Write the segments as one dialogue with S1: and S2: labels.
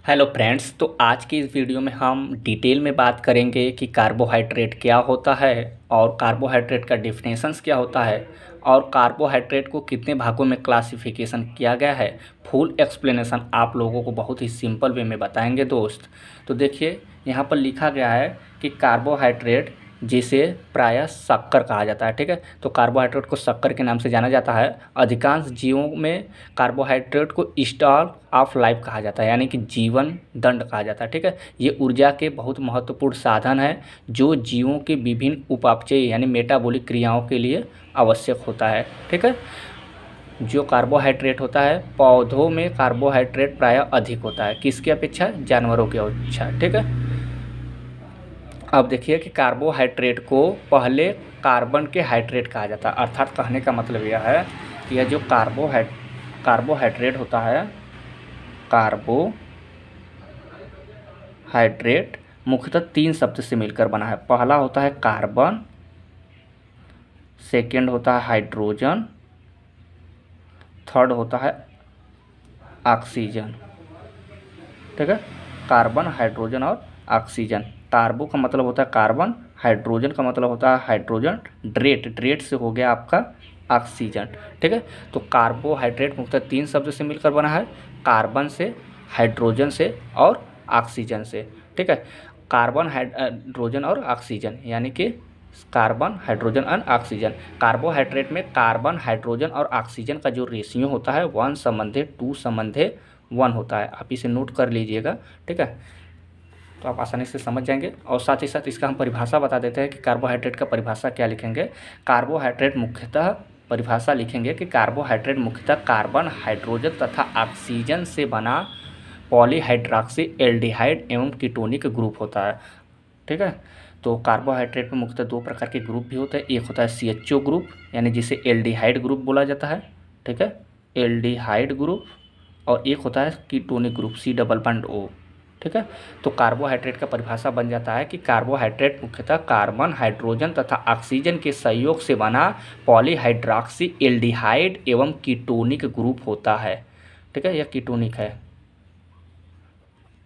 S1: Hello friends. तो आज की इस वीडियो में हम डिटेल में बात करेंगे कि कार्बोहाइड्रेट क्या होता है और कार्बोहाइड्रेट का डिफिनेशंस क्या होता है और कार्बोहाइड्रेट को कितने भागों में क्लासिफिकेशन किया गया है। फुल एक्सप्लेनेशन आप लोगों को बहुत ही सिंपल वे में बताएंगे दोस्त। तो देखिए यहाँ पर लिखा गया है कि कार्बोहाइड्रेट जिसे प्रायः शक्कर कहा जाता है। ठीक है, तो कार्बोहाइड्रेट को शक्कर के नाम से जाना जाता है। अधिकांश जीवों में कार्बोहाइड्रेट को स्टार ऑफ लाइफ कहा जाता है, यानी कि जीवन दंड कहा जाता है। ठीक है, ये ऊर्जा के बहुत महत्वपूर्ण साधन है जो जीवों के विभिन्न उपापचयी यानी मेटाबॉलिक क्रियाओं के लिए आवश्यक होता है। ठीक है, जो कार्बोहाइड्रेट होता है, पौधों में कार्बोहाइड्रेट प्रायः अधिक होता है, किसकी अपेक्षा? जानवरों की अपेक्षा। ठीक है, अब देखिए कि कार्बोहाइड्रेट को पहले कार्बन के हाइड्रेट कहा जाता है। अर्थात कहने का मतलब यह है कि यह जो कार्बोहाइड्रेट होता है, कार्बोहाइड्रेट मुख्यतः 3 शब्द से मिलकर बना है। पहला होता है कार्बन, सेकेंड होता है हाइड्रोजन, थर्ड होता है ऑक्सीजन। ठीक है, कार्बन, हाइड्रोजन और ऑक्सीजन। कार्बो का मतलब होता है कार्बन, हाइड्रोजन का मतलब होता है हाइड्रोजन, ड्रेट से हो गया आपका ऑक्सीजन। ठीक है, तो कार्बोहाइड्रेट मुख्यतः 3 शब्द से मिलकर बना है, कार्बन से, हाइड्रोजन से और ऑक्सीजन से। ठीक है, कार्बन, हाइड्रोजन और ऑक्सीजन, यानी कि कार्बन, हाइड्रोजन और ऑक्सीजन। कार्बोहाइड्रेट में कार्बन, हाइड्रोजन और ऑक्सीजन का जो रेशियो होता है 1:2:1 होता है। आप इसे नोट कर लीजिएगा। ठीक है, तो आप आसानी से समझ जाएंगे। और साथ ही साथ इसका हम परिभाषा बता देते हैं कि कार्बोहाइड्रेट का परिभाषा क्या लिखेंगे। कार्बोहाइड्रेट मुख्यतः परिभाषा लिखेंगे कि कार्बोहाइड्रेट मुख्यतः कार्बन, हाइड्रोजन तथा ऑक्सीजन से बना पॉलीहाइड्रॉक्सी एल्डिहाइड एवं कीटोनिक ग्रुप होता है। ठीक है, तो कार्बोहाइड्रेट में मुख्यतः 2 प्रकार के ग्रुप भी होते हैं। एक होता है CHO ग्रुप, यानी जिसे एल्डिहाइड ग्रुप बोला जाता है। ठीक है, एल्डिहाइड ग्रुप। और एक होता है कीटोनिक ग्रुप, C+O। ठीक है, तो कार्बोहाइड्रेट का परिभाषा बन जाता है कि कार्बोहाइड्रेट मुख्यतः कार्बन, हाइड्रोजन तथा ऑक्सीजन के सहयोग से बना पॉलीहाइड्रॉक्सी एल्डिहाइड एवं कीटोनिक ग्रुप होता है। ठीक है, यह कीटोनिक है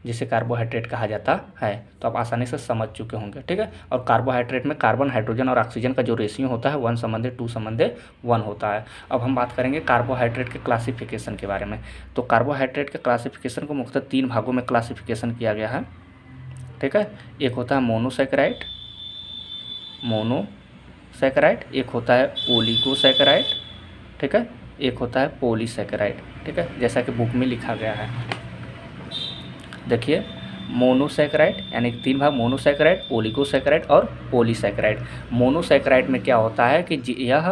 S1: जिसे कार्बोहाइड्रेट कहा जाता है। तो आप आसानी से समझ चुके होंगे। ठीक है, और कार्बोहाइड्रेट में कार्बन, हाइड्रोजन और ऑक्सीजन का जो रेशियो होता है 1:2:1 होता है। अब हम बात करेंगे कार्बोहाइड्रेट के क्लासिफिकेशन के बारे में। तो कार्बोहाइड्रेट के क्लासिफिकेशन को मुख्यतः 3 भागों में क्लासिफिकेशन किया गया है। ठीक है, एक होता है मोनोसैकेराइड, एक होता है ओलिगोसैकेराइड। ठीक है, एक होता है पॉलीसैकेराइड। ठीक है, जैसा कि बुक में लिखा गया है। देखिए, मोनोसैकेराइड यानी 3 भाग, मोनोसैकेराइड, ओलिगोसैकेराइड और पॉलीसैकेराइड। मोनोसैकेराइड में क्या होता है कि यह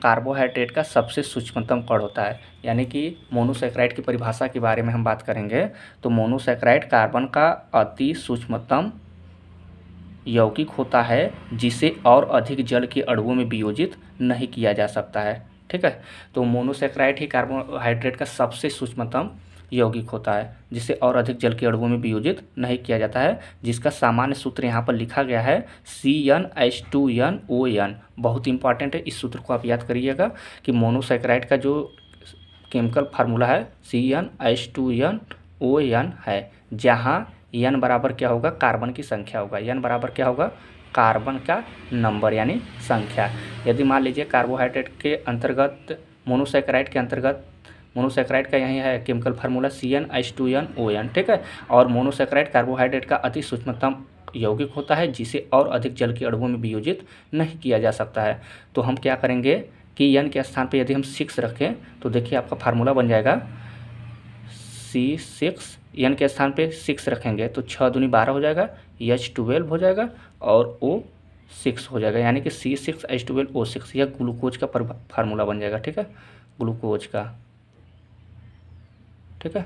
S1: कार्बोहाइड्रेट का सबसे सूक्ष्मतम कण होता है। यानी कि मोनोसैकेराइड की परिभाषा के बारे में हम बात करेंगे तो मोनोसैकेराइड कार्बन का अति सूक्ष्मतम यौगिक होता है जिसे और अधिक जल के अणुओं में वियोजित नहीं किया जा सकता है। ठीक है, तो मोनोसैकेराइड ही कार्बोहाइड्रेट का सबसे सूक्ष्मतम यौगिक होता है जिसे और अधिक जल के अणुओं में वियोजित नहीं किया जाता है, जिसका सामान्य सूत्र यहाँ पर लिखा गया है CnH2nOn। बहुत इंपॉर्टेंट है, इस सूत्र को आप याद करिएगा कि मोनोसैकेराइड का जो केमिकल फार्मूला है CnH2nOn है, जहाँ n बराबर क्या होगा? कार्बन की संख्या होगा। n बराबर क्या होगा? कार्बन का नंबर यानी संख्या। यदि मान लीजिए कार्बोहाइड्रेट के अंतर्गत मोनोसैकेराइड के अंतर्गत मोनोसैकेराइड का यही है केमिकल फार्मूला CnH2nOn। ठीक है, और मोनोसैकेराइड कार्बोहाइड्रेट का अति सूक्ष्मतम यौगिक होता है जिसे और अधिक जल के अणुओं में वियोजित नहीं किया जा सकता है। तो हम क्या करेंगे कि n के स्थान पर यदि हम 6 रखें तो देखिए आपका फार्मूला बन जाएगा C6। n के स्थान पे 6 रखेंगे तो 6 दूनी 12 हो जाएगा, H12 हो जाएगा और O6 हो जाएगा, यानी कि C6H12O6। यह ग्लूकोज का फार्मूला बन जाएगा। ठीक है, ग्लूकोज का। ठीक है,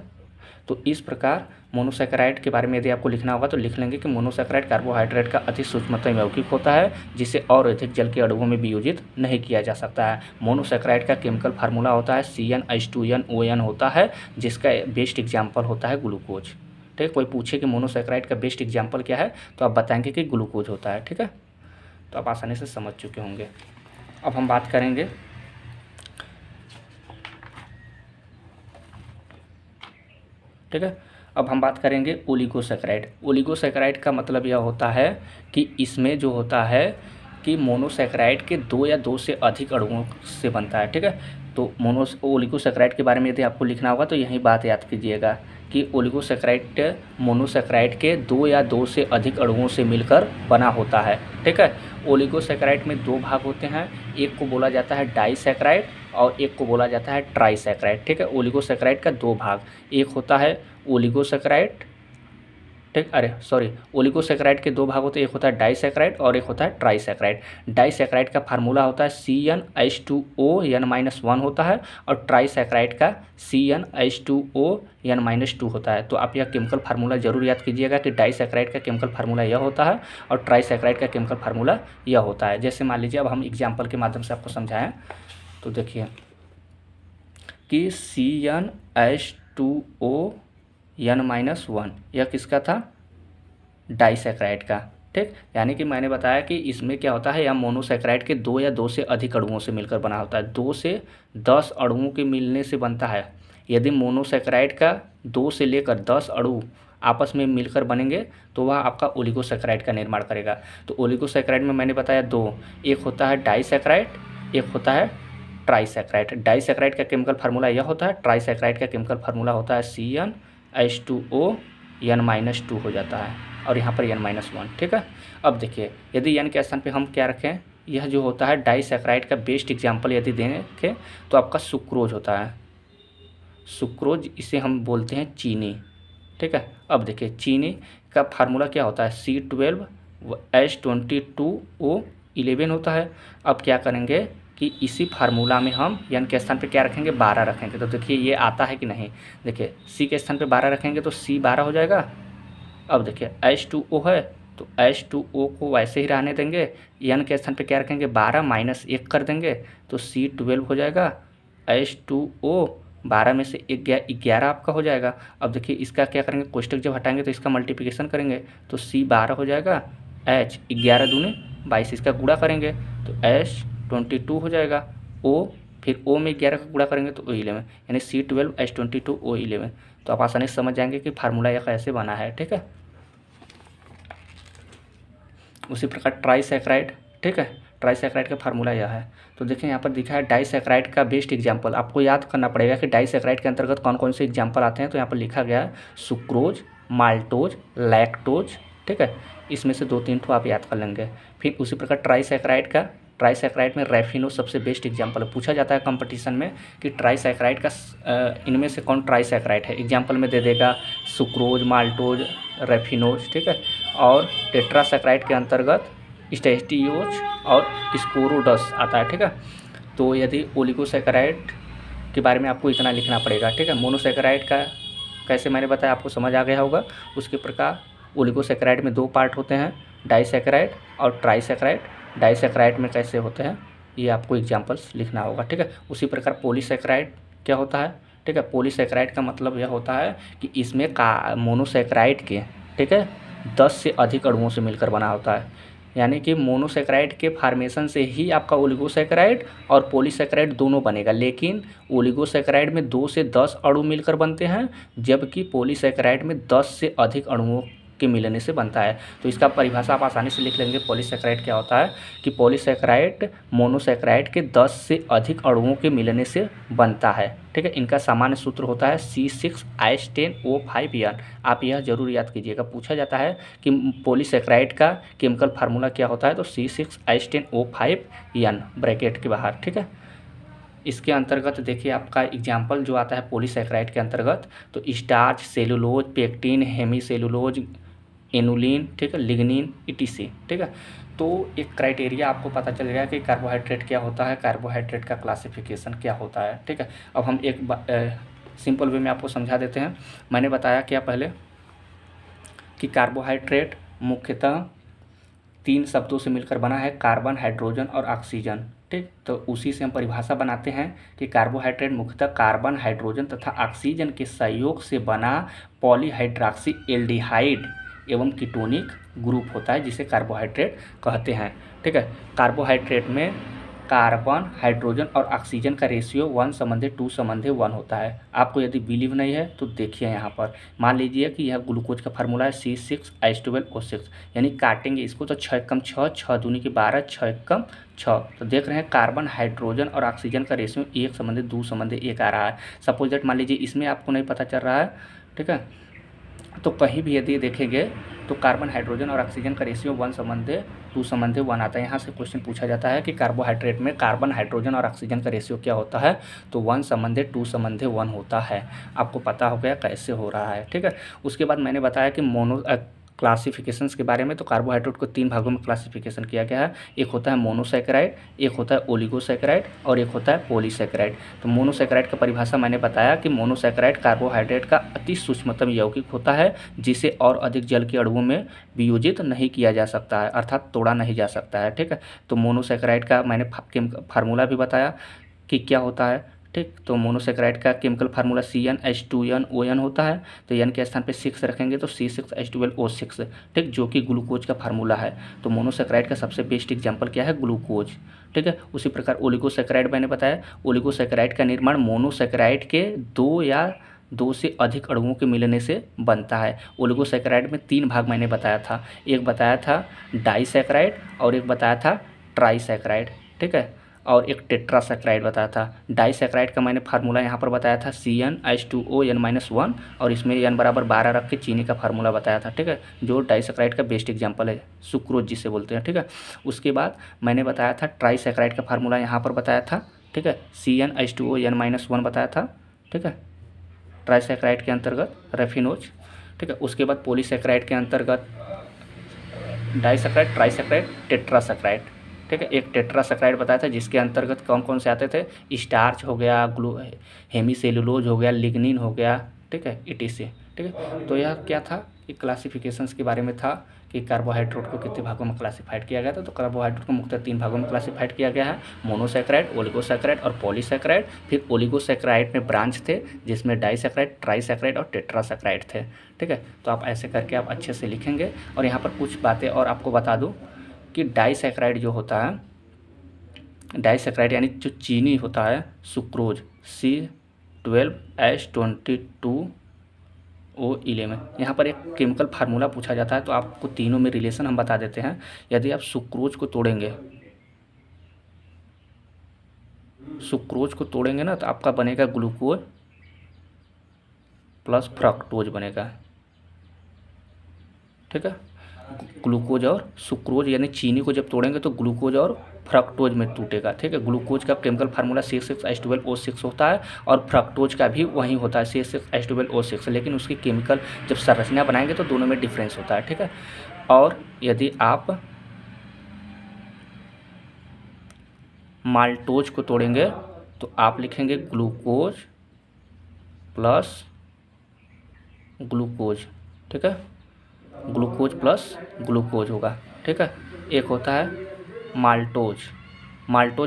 S1: तो इस प्रकार मोनोसैकेराइड के बारे में यदि आपको लिखना होगा तो लिख लेंगे कि मोनोसैकेराइड कार्बोहाइड्रेट का अति सूक्ष्मतम यौगिक होता है जिसे और अधिक जल के अणुओं में वियोजित नहीं किया जा सकता है। मोनोसैकेराइड का केमिकल फार्मूला होता है CnH2nOn होता है, जिसका बेस्ट एग्जाम्पल होता है ग्लूकोज। ठीक है, कोई पूछे कि मोनोसैकेराइड का बेस्ट एग्जाम्पल क्या है तो आप बताएंगे कि ग्लूकोज होता है। ठीक है, तो आप आसानी से समझ चुके होंगे। अब हम बात करेंगे ठीक है, अब हम बात करेंगे ओलिगोसैकेराइड। ओलिगोसैकेराइड का मतलब यह होता है कि इसमें जो होता है कि मोनोसैकेराइड के 2 या 2 से अधिक अणुओं से बनता है। ठीक है, तो ओलिगोसैकेराइड के बारे में यदि आपको लिखना होगा तो यही बात याद कीजिएगा कि ओलिगोसैकेराइड मोनोसैकेराइड के 2 या 2 से अधिक अणुओं से मिलकर बना होता है। ठीक है, ओलिगोसैकेराइड में 2 भाग होते हैं, एक को बोला जाता है डाइसैकेराइड और एक को बोला जाता है ट्राइसैकेराइड। ठीक है, ओलिगोसैकेराइड का 2 भाग, एक होता है ओलिगोसैकेराइड, ठीक, अरे सॉरी, ओलिगोसैकेराइड के 2 भाग होते हैं, एक होता है डाइसैकेराइड और एक होता है ट्राइसैकेराइड। डाइसैकेराइड का फार्मूला होता है CnH2ON-1 होता है और ट्राइसैकेराइड का CnH2ON-2 होता है। तो आप यह केमिकल फार्मूला जरूर याद कीजिएगा कि डाइसैकेराइड का केमिकल फार्मूला यह होता है और ट्राइसैकेराइड का केमिकल फार्मूला यह होता है। जैसे मान लीजिए अब हम एग्जाम्पल के माध्यम से आपको समझाएं तो देखिए कि CnH2ON-1 यह किसका था, डाइसैकेराइड का। ठीक, यानी कि मैंने बताया कि इसमें क्या होता है, यह मोनोसैकेराइड के 2 या 2 से अधिक अणुओं से मिलकर बना होता है। 2 से 10 अणुओं के मिलने से बनता है। यदि मोनोसैकेराइड का 2 से लेकर 10 अणु आपस में मिलकर बनेंगे तो वह आपका ओलिगोसैकेराइड का निर्माण करेगा। तो ओलिगोसैकेराइड में मैंने बताया 2, एक होता है डाइसैकेराइड, एक होता है ट्राइसैकेराइड। डाइसैकेराइड का केमिकल फार्मूला यह होता है, ट्राइसैकेराइड का केमिकल फार्मूला होता है CnH2ON-2 हो जाता है और यहाँ पर N-1। ठीक है, अब देखिए यदि N के स्थान पे हम क्या रखें, यह जो होता है डाइसैकेराइड का बेस्ट एग्जाम्पल यदि देखें तो आपका सुक्रोज होता है। सुक्रोज, इसे हम बोलते हैं चीनी। ठीक है, अब देखिए चीनी का फार्मूला क्या होता है, C12H22O11 होता है। अब क्या करेंगे कि इसी फार्मूला में हम N के स्थान पे क्या रखेंगे, 12 रखेंगे। तो देखिए ये आता है कि नहीं, देखिए C के स्थान पे 12 रखेंगे तो C 12 हो जाएगा। अब देखिए H2O है तो H2O को वैसे ही रहने देंगे, N के स्थान पे क्या रखेंगे, 12 माइनस 1 कर देंगे तो C12 हो जाएगा। H2O 12 में से 11 आपका हो जाएगा। अब देखिए इसका क्या करेंगे, कोष्टक जब हटाएंगे तो इसका मल्टीप्लिकेशन करेंगे तो C12 हो जाएगा, H 11 दूनी 22, इसका गुणा करेंगे तो H22 हो जाएगा। O, फिर O में 11 का गुणा करेंगे तो O11, यानी C12H22O11। तो आप आसानी से समझ जाएंगे कि फार्मूला यह कैसे बना है। ठीक है, उसी प्रकार ट्राइसैकेराइड। ठीक है, ट्राइसैकेराइड का फार्मूला यह है। तो देखिए यहाँ पर दिखा है डाइसैकेराइड का बेस्ट एग्जाम्पल। आपको याद करना पड़ेगा कि डाइसैकेराइड के अंतर्गत कौन कौन से एग्जाम्पल आते हैं। तो यहाँ पर लिखा गया है सुक्रोज, माल्टोज, लैक्टोज। ठीक है, इसमें से 2-3 ठो आप याद कर लेंगे। फिर उसी प्रकार ट्राइसैकेराइड में रैफिनो सबसे बेस्ट एग्जाम्पल है। पूछा जाता है कंपटीशन में कि ट्राइसैकेराइड का इनमें से कौन ट्राइसैकेराइड है, एग्जाम्पल में दे देगा सुक्रोज, माल्टोज, रैफिनोज। ठीक है, और टेट्रासैकेराइड के अंतर्गत स्टेटियोज और स्कोरोडस आता है। ठीक है, तो यदि ओलिगोसैकेराइड के बारे में आपको इतना लिखना पड़ेगा। ठीक है, मोनोसैकेराइड का कैसे मैंने बताया आपको समझ आ गया होगा। उसके प्रकार ओलिगोसैकेराइड में 2 पार्ट होते हैं, डाइसैकेराइड और ट्राइसैकेराइड। डाइसैकेराइड में कैसे होते हैं ये आपको एग्जाम्पल्स लिखना होगा। ठीक है, उसी प्रकार पॉलीसैकेराइड क्या होता है। ठीक है, पॉलीसैकेराइड का मतलब यह होता है कि इसमें मोनोसैकेराइड के, ठीक है, 10 से अधिक अणुओं से मिलकर बना होता है। यानी कि मोनोसैकेराइड के फार्मेशन से ही आपका ओलिगोसैकेराइड और पॉलीसैकेराइड दोनों बनेगा, लेकिन ओलिगोसैकेराइड में 2 से 10 अणु मिलकर बनते हैं, जबकि पॉलीसैकेराइड में 10 से अधिक अणुओं के मिलने से बनता है। तो इसका परिभाषा आप आसानी से लिख लेंगे। पॉलीसैकेराइड क्या होता है कि पॉलीसैकेराइड मोनोसैकेराइड के 10 से अधिक अणुओं के मिलने से बनता है। ठीक है, इनका सामान्य सूत्र होता है C6H10O5N। आप यह जरूर याद कीजिएगा, पूछा जाता है कि पॉलीसैकेराइड का केमिकल फार्मूला क्या होता है, तो C6H10O5N ब्रैकेट के बाहर। ठीक है, इसके अंतर्गत देखिए आपका एग्जाम्पल जो आता है पॉलीसैकेराइड के अंतर्गत, तो starch, cellulose, pectin, hemicellulose, annulene, ठीक है, लिग्निन, ETC। ठीक है, तो एक क्राइटेरिया आपको पता चल गया कि कार्बोहाइड्रेट क्या होता है, कार्बोहाइड्रेट का क्लासिफिकेशन क्या होता है। ठीक है, अब हम एक सिंपल वे में आपको समझा देते हैं। मैंने बताया क्या पहले कि कार्बोहाइड्रेट मुख्यतः 3 शब्दों से मिलकर बना है, कार्बन, हाइड्रोजन और ऑक्सीजन। ठीक, तो उसी से हम परिभाषा बनाते हैं कि कार्बोहाइड्रेट मुख्यतः कार्बन, हाइड्रोजन तथा ऑक्सीजन के सहयोग से बना पॉलीहाइड्रॉक्सी एल्डिहाइड एवं कीटोनिक ग्रुप होता है, जिसे कार्बोहाइड्रेट कहते हैं। ठीक है, कार्बोहाइड्रेट में कार्बन, हाइड्रोजन और ऑक्सीजन का रेशियो 1:2:1 होता है। आपको यदि बिलीव नहीं है तो देखिए यहाँ पर, मान लीजिए कि यह ग्लूकोज का फार्मूला है C6H12O6, यानी काटेंगे इसको तो 6 कम 6, 6 दूनी की 12, 6 कम 6। तो देख रहे हैं कार्बन, हाइड्रोजन और ऑक्सीजन का रेशियो 1:2:1 आ रहा है। सपोज दैट मान लीजिए इसमें आपको नहीं पता चल रहा है, ठीक है, तो कहीं भी यदि देखेंगे तो कार्बन, हाइड्रोजन और ऑक्सीजन का रेशियो 1:2:1 आता है। यहाँ से क्वेश्चन पूछा जाता है कि कार्बोहाइड्रेट में कार्बन, हाइड्रोजन और ऑक्सीजन का रेशियो क्या होता है, तो 1:2:1 होता है। आपको पता हो गया कैसे हो रहा है, ठीक है। उसके बाद मैंने बताया कि क्लासिफिकेशंस के बारे में, तो कार्बोहाइड्रेट को 3 भागों में क्लासिफिकेशन किया गया है। एक होता है मोनोसैकेराइड, एक होता है ओलिगोसैकेराइड और एक होता है पॉलीसैकेराइड। तो मोनोसैकेराइड का परिभाषा मैंने बताया कि मोनोसैकेराइड कार्बोहाइड्रेट का अति सूक्ष्मतम यौगिक होता है, जिसे और अधिक जल के अणुओं में वियोजित नहीं किया जा सकता है, अर्थात तोड़ा नहीं जा सकता है, ठीक है। तो मोनोसैकेराइड का मैंने फार्मूला भी बताया कि क्या होता है, ठीक। तो मोनोसैकेराइड का केमिकल फार्मूला CnH2nOn होता है। तो n के स्थान पे 6 रखेंगे तो C6H12O6, ठीक, जो कि ग्लूकोज का फार्मूला है। तो मोनोसैकेराइड का सबसे बेस्ट एग्जांपल क्या है, ग्लूकोज, ठीक है। उसी प्रकार ओलिगोसैकेराइड मैंने बताया, ओलिगोसैकेराइड का निर्माण मोनोसैकेराइड के 2 से अधिक अणुओं के मिलने से बनता है। ओलिगोसैकेराइड में 3 भाग मैंने बताया था, एक बताया था डाइसैकेराइड और एक बताया था ट्राइसैकेराइड, ठीक है, और एक टेट्रासैकेराइड बताया था। डाइसैकेराइड का मैंने फार्मूला यहाँ पर बताया था CnH2ON-1, और इसमें n बराबर 12 रख के चीनी का फार्मूला बताया था, ठीक है, जो डाइसैकेराइड का बेस्ट एग्जांपल है, सुक्रोज जिसे बोलते हैं, ठीक है। उसके बाद मैंने बताया था ट्राइसैकेराइड का फार्मूला यहाँ पर बताया था, ठीक है, CnH2ON-1 बताया था, ठीक है, ट्राइसैकेराइड के अंतर्गत रेफिनोज, ठीक है। उसके बाद पॉलीसैकेराइड के अंतर्गत डाइसैकेराइड, ट्राइसैकेराइड, टेट्रासैकेराइड, ठीक है। एक टेट्रासैकेराइड बताया था जिसके अंतर्गत कौन कौन से आते थे, स्टार्च हो गया, हेमीसेलुलोज हो गया, लिग्निन हो गया, ठीक है, ETC, ठीक है। तो यह क्या था कि क्लासिफिकेशंस के बारे में था कि कार्बोहाइड्रेट को कितने भागों में क्लासिफाइड किया गया था। तो कार्बोहाइड्रेट को मुख्यतः 3 भागों में क्लासिफाइड किया गया है, मोनोसैकेराइड, ओलिगोसैकेराइड और पॉलीसैकेराइड। फिर ओलिगोसैकेराइड में ब्रांच थे जिसमें डाइसैकेराइड, ट्राइसैकेराइड और टेट्रासैकेराइड थे, ठीक है। तो आप ऐसे करके आप अच्छे से लिखेंगे। और यहाँ पर कुछ बातें और आपको बता दूँ कि डाइसैकेराइड जो होता है, डाइसैकेराइड यानी जो चीनी होता है, सुक्रोज C12H22O11, यहाँ पर एक केमिकल फार्मूला पूछा जाता है। तो आपको तीनों में रिलेशन हम बता देते हैं। यदि आप सुक्रोज को तोड़ेंगे ना, तो आपका बनेगा ग्लूकोज प्लस फ्रक्टोज बनेगा, ठीक है। ग्लूकोज और सुक्रोज यानी चीनी को जब तोड़ेंगे तो ग्लूकोज और फ्रक्टोज में टूटेगा, ठीक है। ग्लूकोज का केमिकल फार्मूला C6H12O6 होता है और फ्रक्टोज का भी वही होता है C6H12O6, लेकिन उसकी केमिकल जब संरचना बनाएंगे तो दोनों में डिफरेंस होता है, ठीक है। और यदि आप माल्टोज को तोड़ेंगे तो आप लिखेंगे ग्लूकोज प्लस ग्लूकोज, ठीक है, ग्लूकोज प्लस ग्लूकोज होगा, ठीक है। एक होता है माल्टोज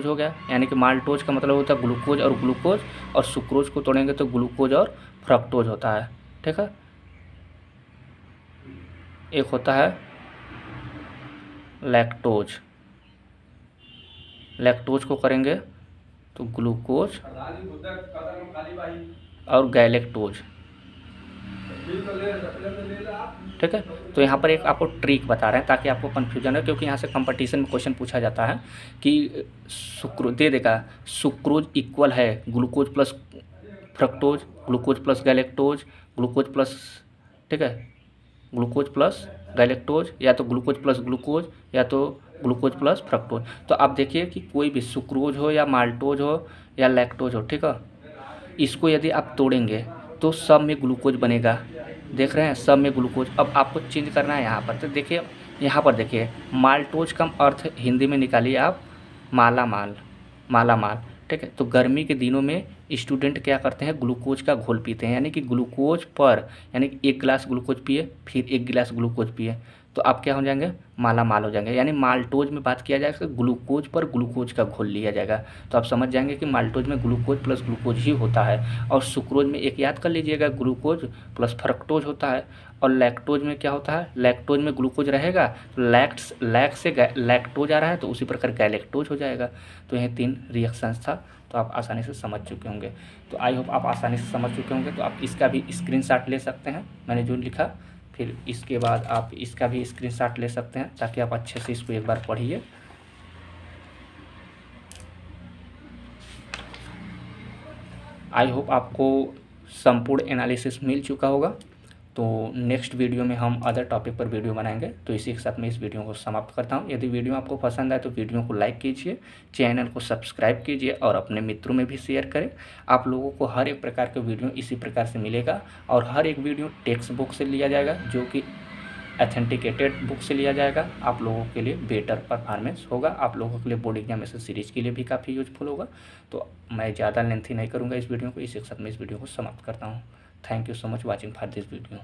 S1: हो गया, यानी कि माल्टोज का मतलब होता है ग्लूकोज और ग्लूकोज, और सुक्रोज को तोड़ेंगे तो ग्लूकोज और फ्रक्टोज होता है, ठीक है। एक होता है लैक्टोज को करेंगे तो ग्लूकोज और गैलेक्टोज, ठीक है। तो यहाँ पर एक आपको ट्रिक बता रहे हैं ताकि आपको कन्फ्यूजन है, क्योंकि यहाँ से कंपटीशन में क्वेश्चन पूछा जाता है कि सुक्रोज दे देगा, सुक्रोज इक्वल है glucose plus fructose, glucose plus galactose, glucose plus, ठीक है, ग्लूकोज प्लस गैलेक्टोज, या तो ग्लूकोज प्लस ग्लूकोज, या तो ग्लूकोज प्लस फ्रक्टोज। तो आप देखिए कि कोई भी सुक्रोज हो या माल्टोज हो या लैक्टोज हो, ठीक है, इसको यदि आप तोड़ेंगे तो सब में ग्लूकोज बनेगा, देख रहे हैं, सब में ग्लूकोज। अब आपको चेंज करना है यहाँ पर, तो देखिए यहाँ पर देखिए, माल्टोज का अर्थ हिंदी में निकालिए आप मालामाल, ठीक है। तो गर्मी के दिनों में स्टूडेंट क्या करते हैं, ग्लूकोज का घोल पीते हैं, यानी कि ग्लूकोज पर, यानी कि 1 गिलास ग्लूकोज पिए फिर 1 गिलास ग्लूकोज पिए, तो आप क्या हो जाएंगे, माला माल हो जाएंगे। यानी माल्टोज में बात किया जाएगा ग्लूकोज पर ग्लूकोज का घोल लिया जाएगा, तो आप समझ जाएंगे कि माल्टोज में ग्लूकोज प्लस ग्लूकोज ही होता है। और सुक्रोज में एक याद कर लीजिएगा, ग्लूकोज प्लस फ्रक्टोज होता है। और लैक्टोज में क्या होता है, लैक्टोज में ग्लूकोज रहेगा, लैक्ट से लैक्टोज आ रहा है तो उसी प्रकार गैलेक्टोज हो जाएगा। तो ये 3 रिएक्शंस था, तो आप आसानी से समझ चुके होंगे। तो आई होप आप आसानी से समझ चुके होंगे। तो आप इसका भी स्क्रीनशॉट ले सकते हैं, मैंने जो लिखा, फिर इसके बाद आप इसका भी स्क्रीनशॉट ले सकते हैं ताकि आप अच्छे से इसको एक बार पढ़िए। आई होप आपको संपूर्ण एनालिसिस मिल चुका होगा। तो नेक्स्ट वीडियो में हम अदर टॉपिक पर वीडियो बनाएंगे। तो इसी के साथ मैं इस वीडियो को समाप्त करता हूँ। यदि वीडियो आपको पसंद आए तो वीडियो को लाइक कीजिए, चैनल को सब्सक्राइब कीजिए और अपने मित्रों में भी शेयर करें। आप लोगों को हर एक प्रकार का वीडियो इसी प्रकार से मिलेगा और हर एक वीडियो टेक्स्ट बुक से लिया जाएगा, जो कि ऑथेंटिकेटेड बुक से लिया जाएगा। आप लोगों के लिए बेटर परफॉर्मेंस होगा, आप लोगों के लिए बोर्ड एग्जामिनेशन सीरीज के लिए भी काफ़ी यूजफुल होगा। तो मैं ज़्यादा लेंथी नहीं करूँगा इस वीडियो को, इसी के साथ मैं इस वीडियो को समाप्त करता हूँ। Thank you so much watching for this video.